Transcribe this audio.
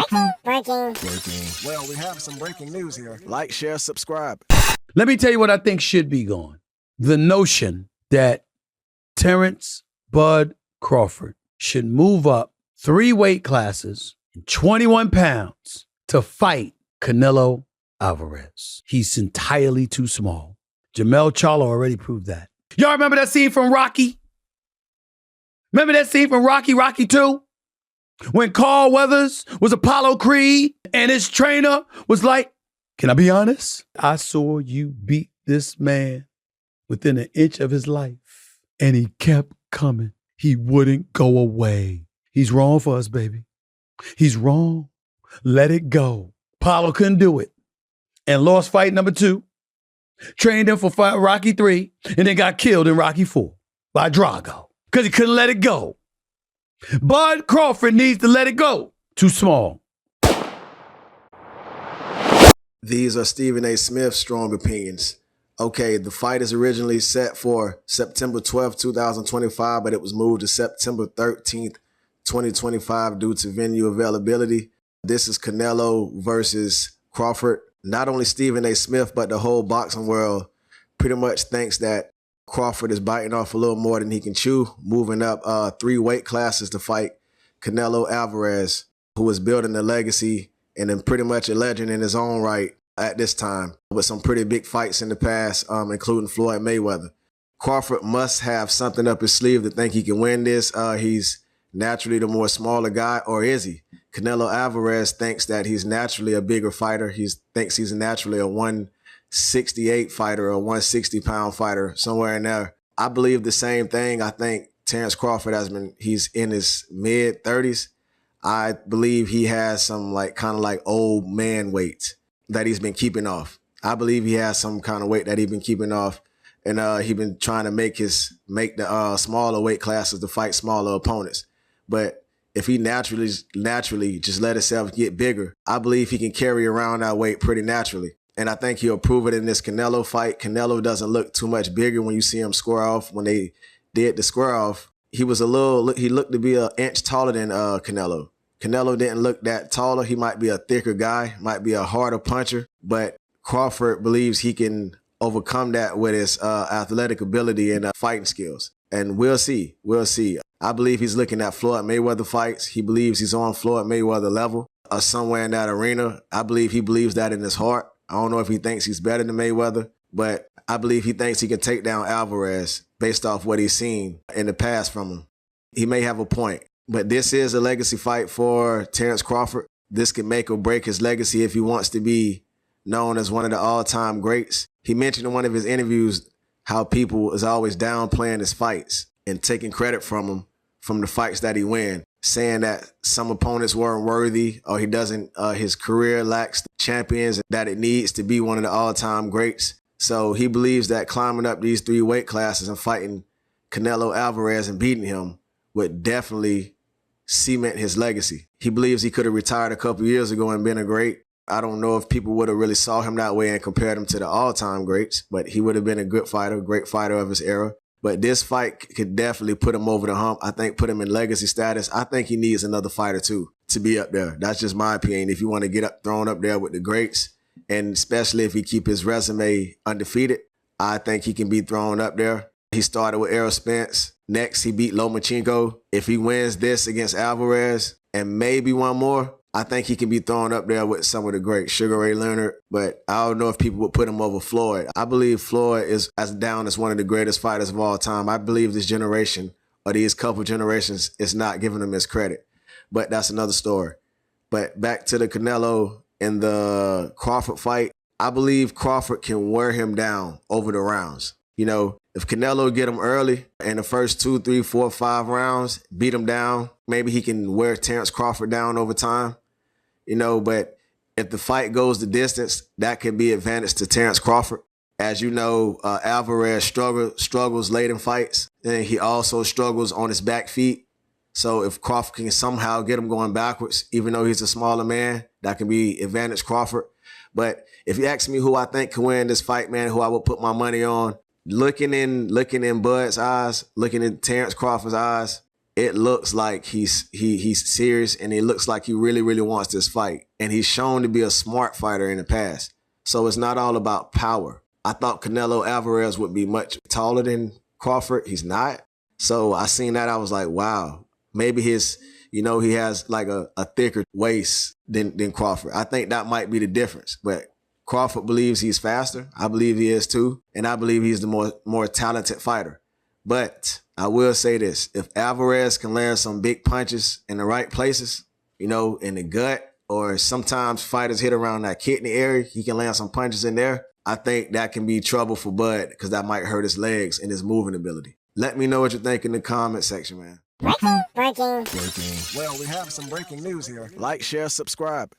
Breaking. Well, we have some breaking news here. Like, share, subscribe. Let me tell you what I think should be gone. The notion that Terrence Bud Crawford should move up 3 weight classes, 21 pounds, to fight Canelo Alvarez. He's entirely too small. Jermell Charlo already proved that. Y'all remember that scene from Rocky? Remember that scene from Rocky 2? When Carl Weathers was Apollo Creed and his trainer was like, can I be honest? I saw you beat this man within an inch of his life. And he kept coming. He wouldn't go away. He's wrong for us, baby. He's wrong. Let it go. Apollo couldn't do it. And lost fight number 2. Trained him for Rocky 3 and then got killed in Rocky 4 by Drago because he couldn't let it go. Bud Crawford needs to let it go. Too small. These are Stephen A. Smith's strong opinions. Okay, the fight is originally set for September 12th, 2025, but it was moved to September 13th, 2025 due to venue availability. This is Canelo versus Crawford. Not only Stephen A. Smith, but the whole boxing world pretty much thinks that Crawford is biting off a little more than he can chew, moving up 3 weight classes to fight Canelo Alvarez, who is building a legacy and then pretty much a legend in his own right at this time, with some pretty big fights in the past, including Floyd Mayweather. Crawford must have something up his sleeve to think he can win this. He's naturally the more smaller guy, or is he? Canelo Alvarez thinks that he's naturally a bigger fighter. He thinks he's naturally a 168 fighter, a 160-pound fighter, somewhere in there. I believe the same thing. I think Terrence Crawford he's in his mid-30s. I believe he has some kind of old man weight that he's been keeping off. I believe he has some kind of weight that he's been keeping off, and he's been trying to make the smaller weight classes to fight smaller opponents. But if he naturally just let himself get bigger, I believe he can carry around that weight pretty naturally. And I think he'll prove it in this Canelo fight. Canelo doesn't look too much bigger when you see him square off. When they did the square off, he looked to be an inch taller than Canelo. Canelo didn't look that taller. He might be a thicker guy, might be a harder puncher, but Crawford believes he can overcome that with his athletic ability and fighting skills. And we'll see. I believe he's looking at Floyd Mayweather fights. He believes he's on Floyd Mayweather level or somewhere in that arena. I believe he believes that in his heart. I don't know if he thinks he's better than Mayweather, but I believe he thinks he can take down Alvarez based off what he's seen in the past from him. He may have a point, but this is a legacy fight for Terrence Crawford. This can make or break his legacy if he wants to be known as one of the all-time greats. He mentioned in one of his interviews how people is always downplaying his fights and taking credit from him from the fights that he win, saying that some opponents weren't worthy or his career lacks the champions that it needs to be one of the all-time greats. So he believes that climbing up these 3 weight classes and fighting Canelo Alvarez and beating him would definitely cement his legacy. He believes he could have retired a couple years ago and been a great. I don't know if people would have really saw him that way and compared him to the all-time greats, but he would have been a great fighter of his era. But this fight could definitely put him over the hump. I think put him in legacy status. I think he needs another fighter too to be up there. That's just my opinion. If you want to get thrown up there with the greats, and especially if he keep his resume undefeated, I think he can be thrown up there. He started with Errol Spence. Next, he beat Lomachenko. If he wins this against Alvarez and maybe one more, I think he can be thrown up there with some of the greats, Sugar Ray Leonard, but I don't know if people would put him over Floyd. I believe Floyd is as down as one of the greatest fighters of all time. I believe this generation, or these couple generations, is not giving him his credit. But that's another story. But back to the Canelo and the Crawford fight, I believe Crawford can wear him down over the rounds. You know, if Canelo get him early in the first 2, 3, 4, 5 rounds, beat him down, maybe he can wear Terrence Crawford down over time. You know, but if the fight goes the distance, that can be advantage to Terrence Crawford. As you know, Alvarez struggles late in fights, and he also struggles on his back feet. So if Crawford can somehow get him going backwards, even though he's a smaller man, that can be advantage Crawford. But if you ask me who I think can win this fight, man, who I would put my money on, looking in Bud's eyes, looking in Terrence Crawford's eyes, it looks like he's serious, and it looks like he really, really wants this fight. And he's shown to be a smart fighter in the past. So it's not all about power. I thought Canelo Alvarez would be much taller than Crawford. He's not. So I seen that. I was like, wow, maybe he has like a thicker waist than Crawford. I think that might be the difference. But Crawford believes he's faster. I believe he is too. And I believe he's the more talented fighter. But I will say this, if Alvarez can land some big punches in the right places, in the gut, or sometimes fighters hit around that kidney area, he can land some punches in there. I think that can be trouble for Bud because that might hurt his legs and his moving ability. Let me know what you think in the comment section, man. Breaking. Well, we have some breaking news here. Like, share, subscribe.